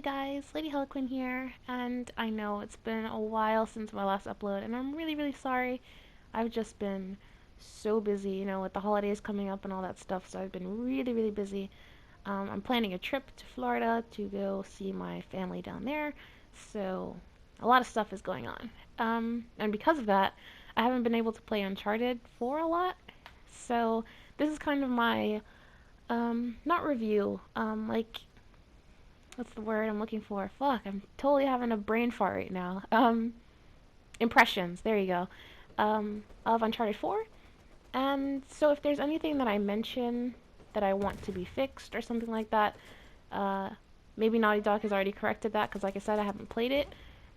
you guys, Lady Heliquin here, and I know it's been a while since my last upload, and I'm really, really sorry. I've just been so busy, with the holidays coming up and all that stuff, so I've been really, really busy. I'm planning a trip to Florida to go see my family down there, so a lot of stuff is going on. And because of that, I haven't been able to play Uncharted for a lot, so this is kind of my, not review, what's the word I'm looking for? Fuck, I'm totally having a brain fart right now. Impressions, there you go, of Uncharted 4. And so if there's anything that I mention that I want to be fixed or something like that, uh, maybe Naughty Dog has already corrected that, because like I said, I haven't played it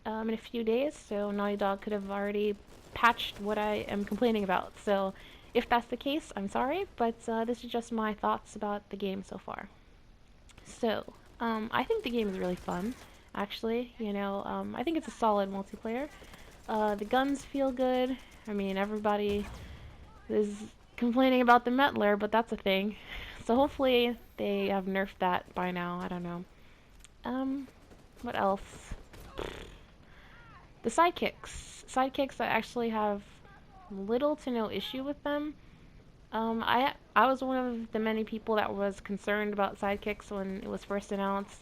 in a few days, so Naughty Dog could have already patched what I am complaining about. So if that's the case, I'm sorry, but this is just my thoughts about the game so far. So, I think the game is really fun, actually. I think it's a solid multiplayer. The guns feel good. I mean, everybody is complaining about the Metler, but that's a thing. So hopefully they have nerfed that by now. I don't know. What else? The sidekicks. Sidekicks, I actually have little to no issue with them. I was one of the many people that was concerned about sidekicks when it was first announced,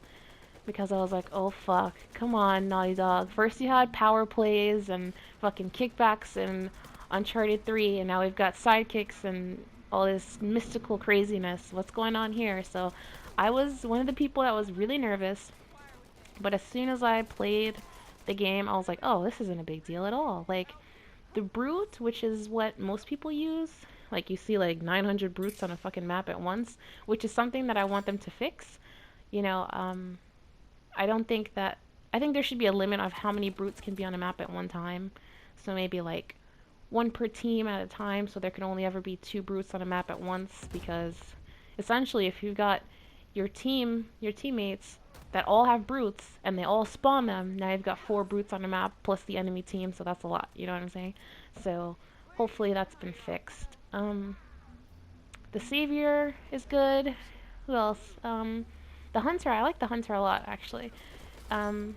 because I was like, oh fuck, come on, Naughty Dog. First you had power plays and fucking kickbacks in Uncharted 3, and now we've got sidekicks and all this mystical craziness. What's going on here? So I was one of the people that was really nervous, but as soon as I played the game, I was like, oh, this isn't a big deal at all. Like, the brute, which is what most people use, like you see like 900 brutes on a fucking map at once, which is something that I want them to fix. You know, um, I don't think that. I think there should be a limit of how many brutes can be on a map at one time. So maybe like one per team at a time, so there can only ever be two brutes on a map at once, because essentially if you've got your teammates that all have brutes and they all spawn them, now you've got four brutes on a map plus the enemy team, so that's a lot, you know what I'm saying? So hopefully that's been fixed. The savior is good. Who else? The hunter, I like the hunter a lot, actually. Um,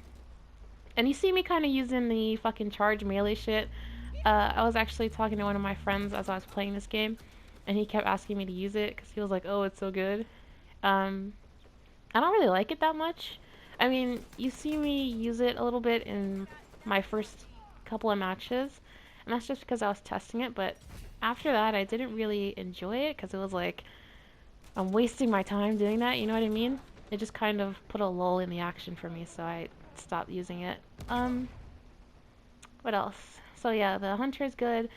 and you see me kind of using the fucking charge melee shit. I was actually talking to one of my friends as I was playing this game, and he kept asking me to use it because he was like, "Oh, it's so good." Um, I don't really like it that much. I mean, you see me use it a little bit in my first couple of matches, and that's just because I was testing it. But after that, I didn't really enjoy it because it was like I'm wasting my time doing that. You know what I mean? It just kind of put a lull in the action for me, so I stopped using it. Um, what else? So yeah, the hunter is good.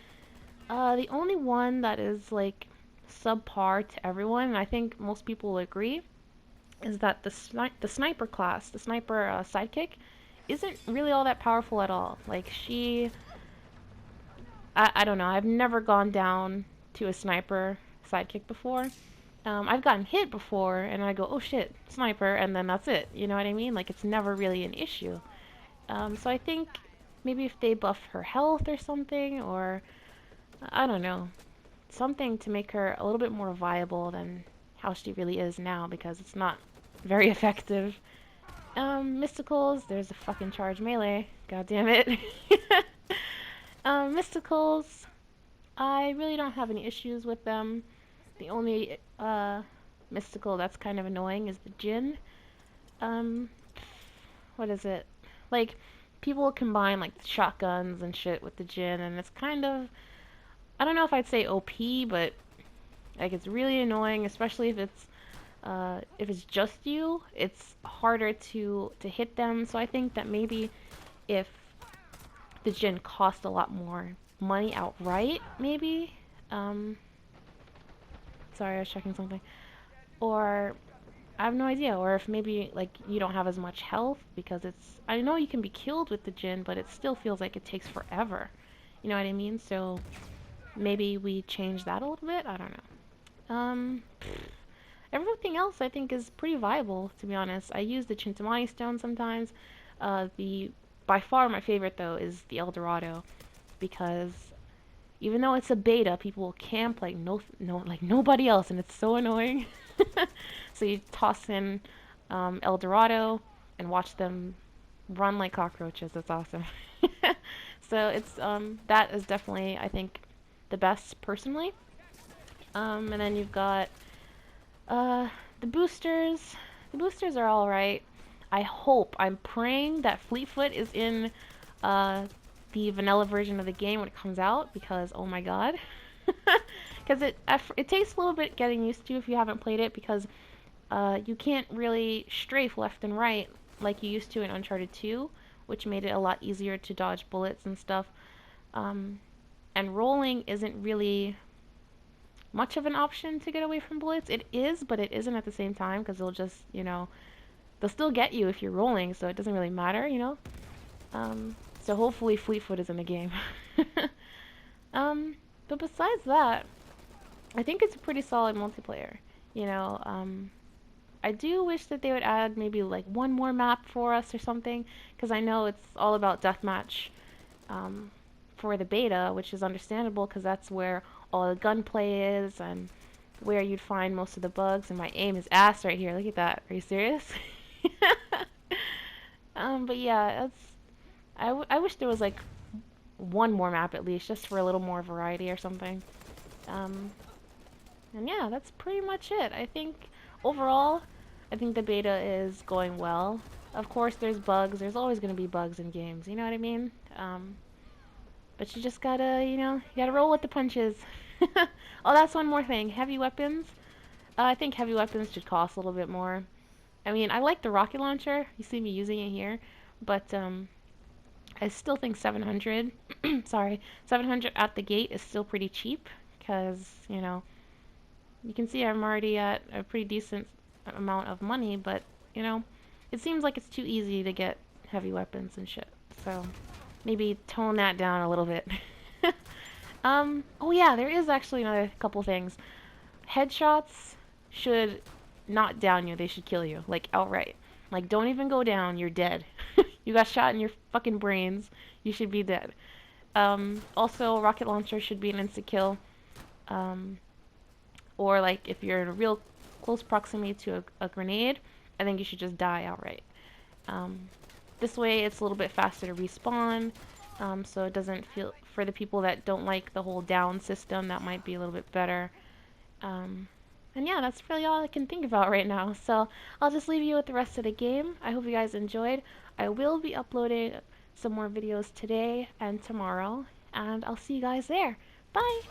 The only one that is like subpar to everyone, and I think most people will agree, is that the sniper class, the sniper sidekick, isn't really all that powerful at all. Like I don't know. I've never gone down to a sniper sidekick before. I've gotten hit before, and I go, oh shit, sniper, and then that's it. You know what I mean? Like, it's never really an issue. So I think maybe if they buff her health or something, or I don't know, something to make her a little bit more viable than how she really is now, because it's not very effective. Mysticals, there's a fucking charge melee. God damn it. Mysticals, I really don't have any issues with them. The only mystical that's kind of annoying is the Jinn. Um, what is it? Like, people combine like shotguns and shit with the Jinn, and it's kind of, I don't know if I'd say OP, but like it's really annoying, especially if it's just you. It's harder to hit them. So I think that maybe if the Jinn cost a lot more money outright, maybe. Um, Sorry, I was checking something. Or I have no idea. Or if maybe like you don't have as much health, because it's, I know you can be killed with the Jinn, but it still feels like it takes forever. You know what I mean? So maybe we change that a little bit. I don't know. Everything else I think is pretty viable, to be honest. I use the Chintamani stone sometimes. The by far my favorite though is the El Dorado, because even though it's a beta, people will camp like like nobody else, and it's so annoying. So you toss in El Dorado, and watch them run like cockroaches. It's awesome. So it's that is definitely, I think, the best personally. And then you've got uh, the boosters. The boosters are all right. I'm praying that Fleetfoot is in uh, the vanilla version of the game when it comes out, because oh my god, because it takes a little bit getting used to if you haven't played it, because you can't really strafe left and right like you used to in Uncharted 2, which made it a lot easier to dodge bullets and stuff. Um, and rolling isn't really much of an option to get away from bullets. It is, but it isn't at the same time, because they'll just, they'll still get you if you're rolling, so it doesn't really matter. So hopefully Fleetfoot is in the game. um, but besides that, I think it's a pretty solid multiplayer. You know, I do wish that they would add maybe like one more map for us or something, because I know it's all about deathmatch um, for the beta, which is understandable because that's where all the gunplay is and where you'd find most of the bugs. And my aim is ass right here. Look at that. Are you serious? But yeah, I wish there was like one more map at least, just for a little more variety or something. Um, and yeah, that's pretty much it. I think overall, I think the beta is going well. Of course, there's bugs. There's always going to be bugs in games. You know what I mean? But you just gotta, you gotta roll with the punches. Oh, that's one more thing. Heavy weapons. I think heavy weapons should cost a little bit more. I mean, I like the rocket launcher. You see me using it here. But, I still think 700, sorry, 700 at the gate is still pretty cheap. Because, you can see I'm already at a pretty decent amount of money. But, it seems like it's too easy to get heavy weapons and shit. So, maybe tone that down a little bit. Oh yeah, there is actually another couple things. Headshots should not down you, they should kill you, like outright. Like, don't even go down, you're dead. You got shot in your fucking brains, you should be dead. Also, rocket launcher should be an insta-kill. Um, or like, if you're in a real close proximity to a grenade, I think you should just die outright. Um, this way, it's a little bit faster to respawn, so it doesn't feel, for the people that don't like the whole down system, that might be a little bit better. Um, and yeah, that's really all I can think about right now. So I'll just leave you with the rest of the game. I hope you guys enjoyed. I will be uploading some more videos today and tomorrow, and I'll see you guys there. Bye!